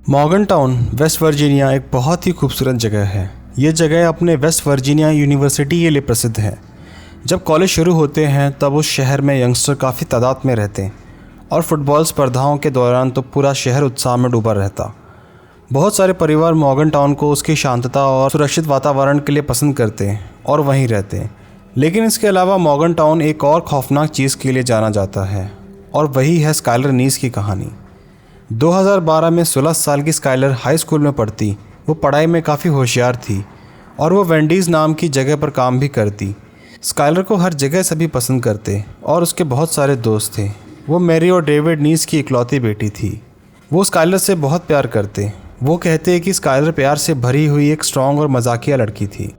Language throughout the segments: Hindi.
मॉर्गन टाउन वेस्ट वर्जीनिया एक बहुत ही खूबसूरत जगह है। ये जगह अपने वेस्ट वर्जीनिया यूनिवर्सिटी के लिए प्रसिद्ध है। जब कॉलेज शुरू होते हैं तब उस शहर में यंगस्टर काफ़ी तादाद में रहते हैं और फुटबॉल स्पर्धाओं के दौरान तो पूरा शहर उत्साह में डूबा रहता। बहुत सारे परिवार मॉर्गन टाउन को उसकी शांतता और सुरक्षित वातावरण के लिए पसंद करते हैं और वहीं रहते हैं। लेकिन इसके अलावा मॉर्गन टाउन एक और खौफनाक चीज़ के लिए जाना जाता है और वही है स्काइलर नीस की कहानी। 2012 में 16 साल की स्काइलर हाई स्कूल में पढ़ती। वो पढ़ाई में काफ़ी होशियार थी और वो वेंडीज़ नाम की जगह पर काम भी करती। स्काइलर को हर जगह सभी पसंद करते और उसके बहुत सारे दोस्त थे। वो मैरी और डेविड नीस की इकलौती बेटी थी। वो स्काइलर से बहुत प्यार करते। वो कहते हैं कि स्काइलर प्यार से भरी हुई एक स्ट्रॉन्ग और मजाकिया लड़की थी।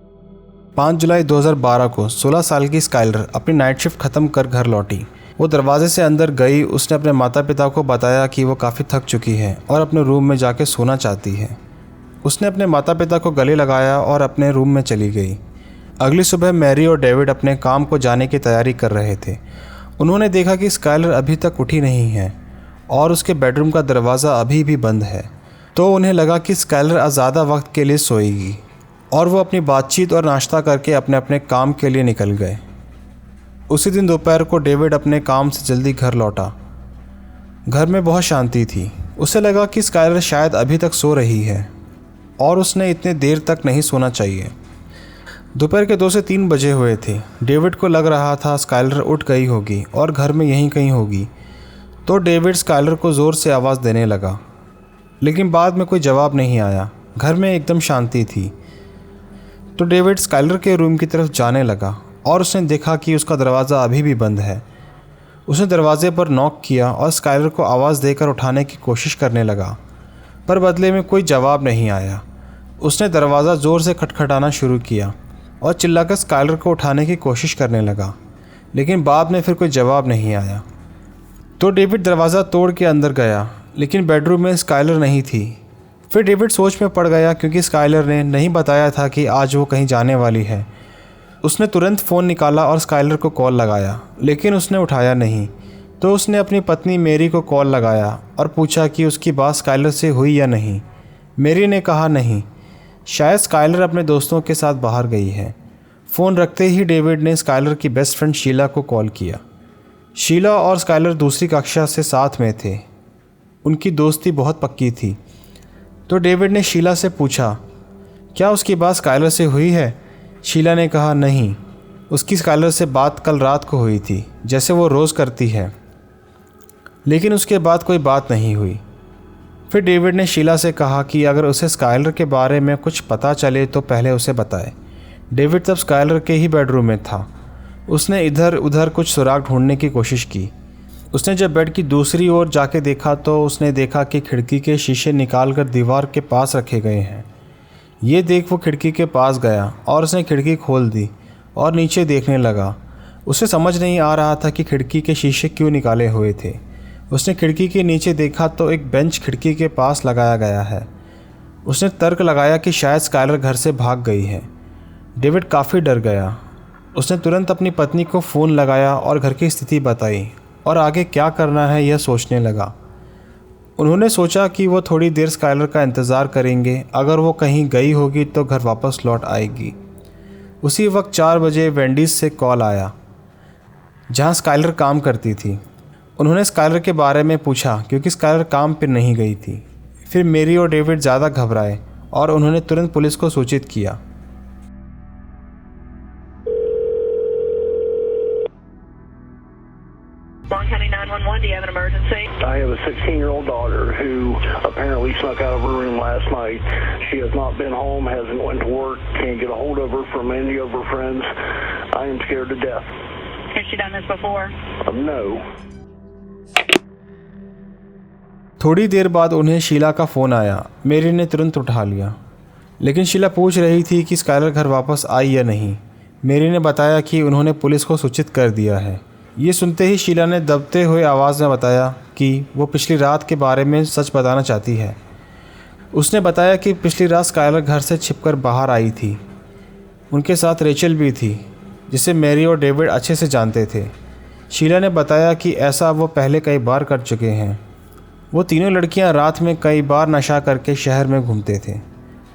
5 जुलाई 2012 को 16 साल की स्काइलर अपनी नाइट शिफ्ट ख़त्म कर घर लौटी। वो दरवाजे से अंदर गई। उसने अपने माता पिता को बताया कि वो काफ़ी थक चुकी है और अपने रूम में जाके सोना चाहती है। उसने अपने माता पिता को गले लगाया और अपने रूम में चली गई। अगली सुबह मैरी और डेविड अपने काम को जाने की तैयारी कर रहे थे। उन्होंने देखा कि स्काइलर अभी तक उठी नहीं है और उसके बेडरूम का दरवाज़ा अभी भी बंद है। तो उन्हें लगा कि स्काइलर ज़्यादा वक्त के लिए सोएगी और वो अपनी बातचीत और नाश्ता करके अपने अपने काम के लिए निकल गए। उसी दिन दोपहर को डेविड अपने काम से जल्दी घर लौटा। घर में बहुत शांति थी। उसे लगा कि स्काइलर शायद अभी तक सो रही है और उसने इतने देर तक नहीं सोना चाहिए। दोपहर के 2 से 3 बजे हुए थे। डेविड को लग रहा था स्काइलर उठ गई होगी और घर में यहीं कहीं होगी। तो डेविड स्काइलर को ज़ोर से आवाज़ देने लगा, लेकिन बाद में कोई जवाब नहीं आया। घर में एकदम शांति थी। तो डेविड स्काइलर के रूम की तरफ जाने लगा और उसने देखा कि उसका दरवाज़ा अभी भी बंद है। उसने दरवाजे पर नॉक किया और स्काइलर को आवाज़ देकर उठाने की कोशिश करने लगा, पर बदले में कोई जवाब नहीं आया। उसने दरवाज़ा ज़ोर से खटखटाना शुरू किया और चिल्लाकर स्काइलर को उठाने की कोशिश करने लगा, लेकिन बाद में फिर कोई जवाब नहीं आया। तो डेविड दरवाज़ा तोड़ के अंदर गया, लेकिन बेडरूम में स्काइलर नहीं थी। फिर डेविड सोच में पड़ गया क्योंकि स्काइलर ने नहीं बताया था कि आज वो कहीं जाने वाली है। उसने तुरंत फ़ोन निकाला और स्काइलर को कॉल लगाया, लेकिन उसने उठाया नहीं। तो उसने अपनी पत्नी मैरी को कॉल लगाया और पूछा कि उसकी बात स्काइलर से हुई या नहीं। मैरी ने कहा नहीं, शायद स्काइलर अपने दोस्तों के साथ बाहर गई है। फ़ोन रखते ही डेविड ने स्काइलर की बेस्ट फ्रेंड शीला को कॉल किया। शीला और स्काइलर दूसरी कक्षा से साथ में थे। उनकी दोस्ती बहुत पक्की थी। तो डेविड ने शीला से पूछा, क्या उसकी बात स्काइलर से हुई है? शीला ने कहा नहीं, उसकी स्काइलर से बात कल रात को हुई थी, जैसे वो रोज़ करती है, लेकिन उसके बाद कोई बात नहीं हुई। फिर डेविड ने शीला से कहा कि अगर उसे स्काइलर के बारे में कुछ पता चले तो पहले उसे बताए। डेविड तब स्काइलर के ही बेडरूम में था। उसने इधर उधर कुछ सुराग ढूंढने की कोशिश की। उसने जब बेड की दूसरी ओर जाके देखा तो उसने देखा कि खिड़की के शीशे निकालकर दीवार के पास रखे गए हैं। ये देख वो खिड़की के पास गया और उसने खिड़की खोल दी और नीचे देखने लगा। उसे समझ नहीं आ रहा था कि खिड़की के शीशे क्यों निकाले हुए थे। उसने खिड़की के नीचे देखा तो एक बेंच खिड़की के पास लगाया गया है। उसने तर्क लगाया कि शायद स्काइलर घर से भाग गई है। डेविड काफ़ी डर गया। उसने तुरंत अपनी पत्नी को फ़ोन लगाया और घर की स्थिति बताई और आगे क्या करना है यह सोचने लगा। उन्होंने सोचा कि वो थोड़ी देर स्काइलर का इंतज़ार करेंगे। अगर वो कहीं गई होगी तो घर वापस लौट आएगी। उसी वक्त 4 बजे वेंडीज़ से कॉल आया, जहां स्काइलर काम करती थी। उन्होंने स्काइलर के बारे में पूछा क्योंकि स्काइलर काम पर नहीं गई थी। फिर मैरी और डेविड ज़्यादा घबराए और उन्होंने तुरंत पुलिस को सूचित किया। Long County 911, do you have an emergency? I have a 16-year-old daughter who apparently snuck out of her room last night. She has not been home, hasn't went to work, can't get a hold of her from any of her friends. I am scared to death. Has she done this before? No. थोड़ी देर बाद उन्हें शीला का फ़ोन आया। मेरी ने तुरंत उठा लिया, लेकिन शीला पूछ रही थी कि स्काइलर घर वापस आई या नहीं। मेरी ने बताया कि उन्होंने पुलिस को सूचित कर दिया है। ये सुनते ही शीला ने दबते हुए आवाज़ में बताया कि वो पिछली रात के बारे में सच बताना चाहती है। उसने बताया कि पिछली रात स्काइलर घर से छिपकर बाहर आई थी। उनके साथ रेचल भी थी, जिसे मैरी और डेविड अच्छे से जानते थे। शीला ने बताया कि ऐसा वो पहले कई बार कर चुके हैं। वो तीनों लड़कियां रात में कई बार नशा करके शहर में घूमते थे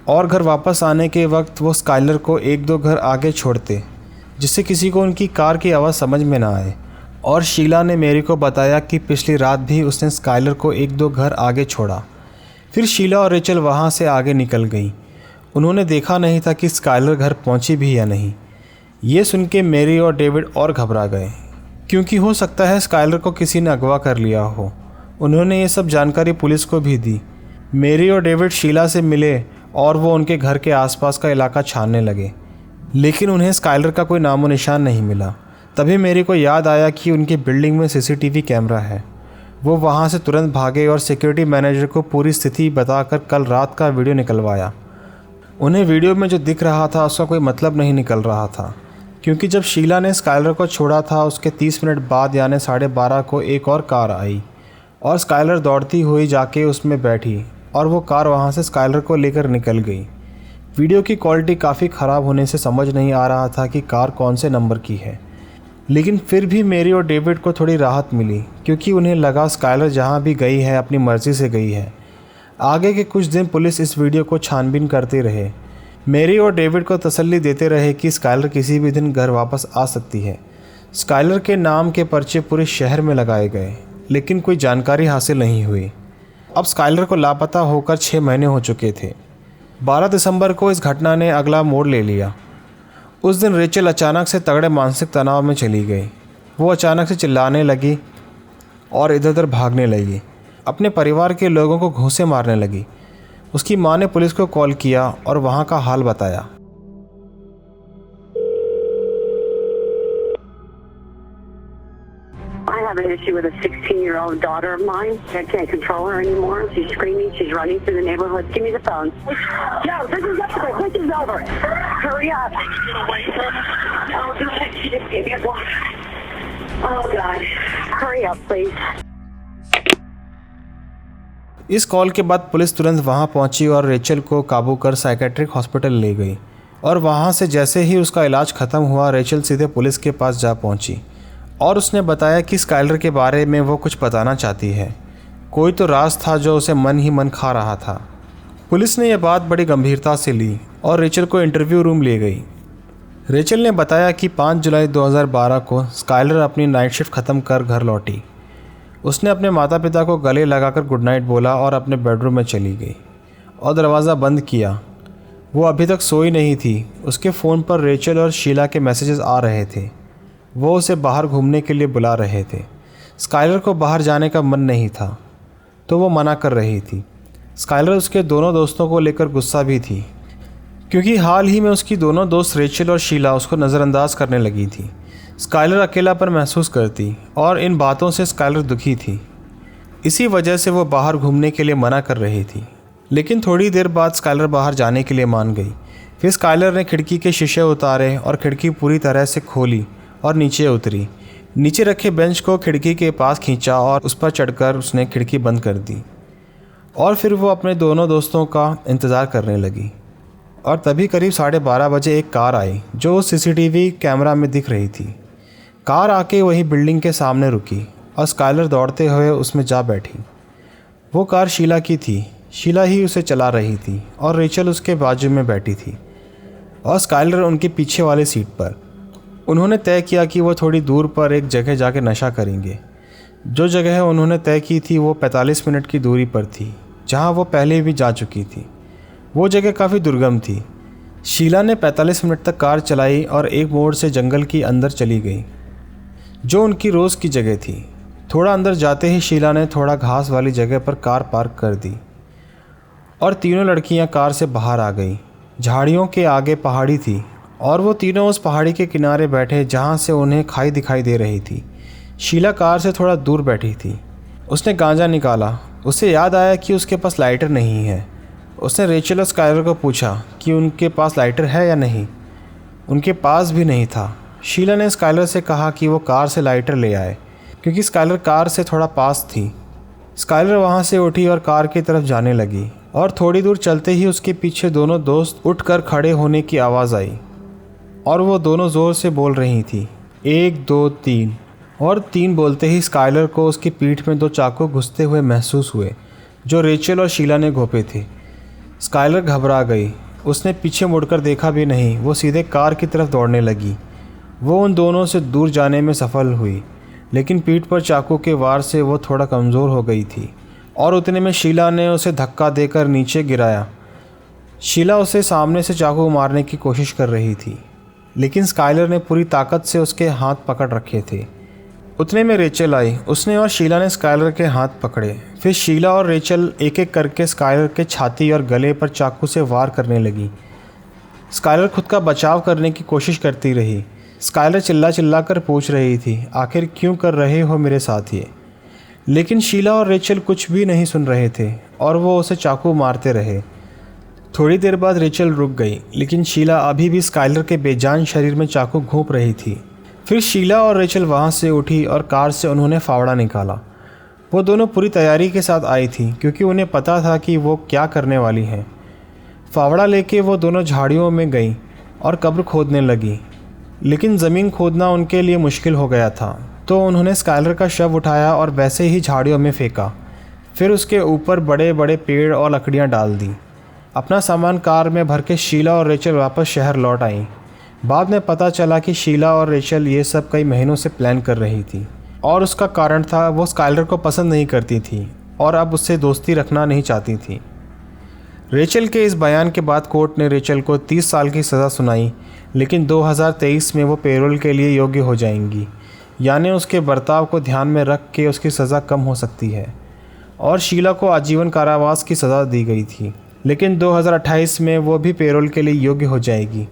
और घर वापस आने के वक्त वो स्काइलर को एक दो घर आगे छोड़ते, जिससे किसी को उनकी कार की आवाज़ समझ में ना आए। और शीला ने मेरी को बताया कि पिछली रात भी उसने स्काइलर को एक दो घर आगे छोड़ा। फिर शीला और रेचल वहाँ से आगे निकल गई। उन्होंने देखा नहीं था कि स्काइलर घर पहुँची भी या नहीं। ये सुन के मेरी और डेविड और घबरा गए, क्योंकि हो सकता है स्काइलर को किसी ने अगवा कर लिया हो। उन्होंने ये सब जानकारी पुलिस को भी दी। मेरी और डेविड शीला से मिले और वो उनके घर के आसपास का इलाका छानने लगे, लेकिन उन्हें स्काइलर का कोई नामो निशान नहीं मिला। तभी मेरी को याद आया कि उनकी बिल्डिंग में सीसीटीवी कैमरा है। वो वहाँ से तुरंत भागे और सिक्योरिटी मैनेजर को पूरी स्थिति बताकर कल रात का वीडियो निकलवाया। उन्हें वीडियो में जो दिख रहा था उसका कोई मतलब नहीं निकल रहा था, क्योंकि जब शीला ने स्काइलर को छोड़ा था उसके 30 मिनट बाद यानी 12:30 को एक और कार आई और स्काइलर दौड़ती हुई जाके उसमें बैठी और वो कार वहाँ से स्काइलर को लेकर निकल गई। वीडियो की क्वालिटी काफ़ी ख़राब होने से समझ नहीं आ रहा था कि कार कौन से नंबर की है, लेकिन फिर भी मेरी और डेविड को थोड़ी राहत मिली, क्योंकि उन्हें लगा स्काइलर जहाँ भी गई है अपनी मर्ज़ी से गई है। आगे के कुछ दिन पुलिस इस वीडियो को छानबीन करते रहे। मेरी और डेविड को तसल्ली देते रहे कि स्काइलर किसी भी दिन घर वापस आ सकती है। स्काइलर के नाम के पर्चे पूरे शहर में लगाए गए, लेकिन कोई जानकारी हासिल नहीं हुई। अब स्काइलर को लापता होकर 6 महीने हो चुके थे। 12 दिसंबर को इस घटना ने अगला मोड़ ले लिया। उस दिन रेचल अचानक से तगड़े मानसिक तनाव में चली गई। वो अचानक से चिल्लाने लगी और इधर उधर भागने लगी। अपने परिवार के लोगों को घूंसे मारने लगी। उसकी मां ने पुलिस को कॉल किया और वहाँ का हाल बताया। I have an issue with a 16-year-old daughter of mine. I can't control her anymore. She's screaming. She's running through the neighborhood. Give me the phone. No, this is over. This is over. Hurry up. Oh, God. She just gave me a block. Oh, God. Hurry up, please. इस कॉल के बाद पुलिस तुरंत वहां पहुंची और रेचल को काबू कर साइकेट्रिक हॉस्पिटल ले गई। और वहां से जैसे ही उसका इलाज ख़त्म हुआ, रेचल सीधे पुलिस के पास जा पहुंची और उसने बताया कि स्काइलर के बारे में वो कुछ बताना चाहती है। कोई तो राज था जो उसे मन ही मन खा रहा था। पुलिस ने यह बात बड़ी गंभीरता से ली और रेचल को इंटरव्यू रूम ले गई। रेचल ने बताया कि 5 जुलाई 2012 को स्काइलर अपनी नाइट शिफ्ट ख़त्म कर घर लौटी। उसने अपने माता पिता को गले लगाकर गुड नाइट बोला और अपने बेडरूम में चली गई और दरवाज़ा बंद किया। वो अभी तक सोई नहीं थी। उसके फ़ोन पर रेचल और शीला के मैसेजेस आ रहे थे। वो उसे बाहर घूमने के लिए बुला रहे थे। स्काइलर को बाहर जाने का मन नहीं था, तो वो मना कर रही थी। स्काइलर उसके दोनों दोस्तों को लेकर गुस्सा भी थी, क्योंकि हाल ही में उसकी दोनों दोस्त रेचल और शीला उसको नज़रअंदाज करने लगी थी। स्काइलर अकेलापन महसूस करती और इन बातों से स्काइलर दुखी थी। इसी वजह से वो बाहर घूमने के लिए मना कर रही थी। लेकिन थोड़ी देर बाद स्काइलर बाहर जाने के लिए मान गई। फिर स्काइलर ने खिड़की के शीशे उतारे और खिड़की पूरी तरह से खोली और नीचे उतरी। नीचे रखे बेंच को खिड़की के पास खींचा और उस पर चढ़कर उसने खिड़की बंद कर दी। और फिर वो अपने दोनों दोस्तों का इंतज़ार करने लगी। और तभी करीब 12:30 बजे एक कार आई जो सीसीटीवी कैमरा में दिख रही थी। कार आके वही बिल्डिंग के सामने रुकी और स्काइलर दौड़ते हुए उसमें जा बैठी। वो कार शीला की थी। शीला ही उसे चला रही थी और रेचल उसके बाजू में बैठी थी और स्काइलर उनके पीछे वाले सीट पर। उन्होंने तय किया कि वो थोड़ी दूर पर एक जगह जाके नशा करेंगे। जो जगह उन्होंने तय की थी वो 45 मिनट की दूरी पर थी, जहाँ वो पहले भी जा चुकी थी। वो जगह काफ़ी दुर्गम थी। शीला ने 45 मिनट तक कार चलाई और एक मोड़ से जंगल की अंदर चली गई, जो उनकी रोज़ की जगह थी। थोड़ा अंदर जाते ही शीला ने थोड़ा घास वाली जगह पर कार पार्क कर दी और तीनों लड़कियां कार से बाहर आ गई। झाड़ियों के आगे पहाड़ी थी और वो तीनों उस पहाड़ी के किनारे बैठे जहां से उन्हें खाई दिखाई दे रही थी। शीला कार से थोड़ा दूर बैठी थी। उसने गांजा निकाला। उसे याद आया कि उसके पास लाइटर नहीं है। उसने रेचल और स्काइलर को पूछा कि उनके पास लाइटर है या नहीं। उनके पास भी नहीं था। शीला ने स्काइलर से कहा कि वो कार से लाइटर ले आए, क्योंकि स्काइलर कार से थोड़ा पास थी। स्काइलर वहाँ से उठी और कार की तरफ जाने लगी और थोड़ी दूर चलते ही उसके पीछे दोनों दोस्त उठकर खड़े होने की आवाज़ आई और वो दोनों ज़ोर से बोल रही थी, 1 2 3। और 3 बोलते ही स्काइलर को उसकी पीठ में 2 चाकू घुसते हुए महसूस हुए जो रेचल और शीला ने घोंपे थे। स्काइलर घबरा गई। उसने पीछे मुड़कर देखा भी नहीं, वो सीधे कार की तरफ दौड़ने लगी। वो उन दोनों से दूर जाने में सफल हुई, लेकिन पीठ पर चाकू के वार से वो थोड़ा कमज़ोर हो गई थी और उतने में शीला ने उसे धक्का देकर नीचे गिराया। शीला उसे सामने से चाकू मारने की कोशिश कर रही थी, लेकिन स्काइलर ने पूरी ताकत से उसके हाथ पकड़ रखे थे। उतने में रेचल आई। उसने और शीला ने स्काइलर के हाथ पकड़े। फिर शीला और रेचल एक एक करके स्काइलर के छाती और गले पर चाकू से वार करने लगी। स्काइलर खुद का बचाव करने की कोशिश करती रही। स्काइलर चिल्ला चिल्ला कर पूछ रही थी, आखिर क्यों कर रहे हो मेरे साथ ये? लेकिन शीला और रेचल कुछ भी नहीं सुन रहे थे और वो उसे चाकू मारते रहे। थोड़ी देर बाद रेचल रुक गई, लेकिन शीला अभी भी स्काइलर के बेजान शरीर में चाकू घोंप रही थी। फिर शीला और रेचल वहाँ से उठी और कार से उन्होंने फावड़ा निकाला। वो दोनों पूरी तैयारी के साथ आई थी, क्योंकि उन्हें पता था कि वो क्या करने वाली हैं। फावड़ा लेके वो दोनों झाड़ियों में गई और कब्र खोदने लगी, लेकिन ज़मीन खोदना उनके लिए मुश्किल हो गया था, तो उन्होंने स्काइलर का शव उठाया और वैसे ही झाड़ियों में फेंका। फिर उसके ऊपर बड़े बड़े पेड़ और लकड़ियाँ डाल दी। अपना सामान कार में भर के शीला और रेचल वापस शहर लौट आईं। बाद में पता चला कि शीला और रेचल ये सब कई महीनों से प्लान कर रही थी और उसका कारण था वो स्काइलर को पसंद नहीं करती थी और अब उससे दोस्ती रखना नहीं चाहती थी। रेचल के इस बयान के बाद कोर्ट ने रेचल को 30 साल की सज़ा सुनाई, लेकिन 2023 में वो पेरोल के लिए योग्य हो जाएंगी, यानी उसके बर्ताव को ध्यान में रख के उसकी सज़ा कम हो सकती है। और शीला को आजीवन कारावास की सज़ा दी गई थी, लेकिन 2028 में वो भी पेरोल के लिए योग्य हो जाएगी।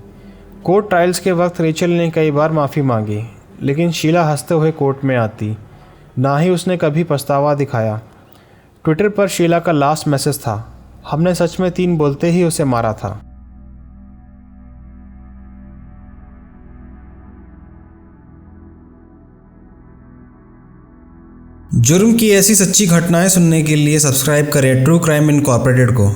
कोर्ट ट्रायल्स के वक्त रेचल ने कई बार माफ़ी मांगी, लेकिन शीला हंसते हुए कोर्ट में आती। ना ही उसने कभी पछतावा दिखाया। ट्विटर पर शीला का लास्ट मैसेज था, हमने सच में 3 बोलते ही उसे मारा था। जुर्म की ऐसी सच्ची घटनाएं सुनने के लिए सब्सक्राइब करें ट्रू क्राइम इनकॉर्पोरेटेड को।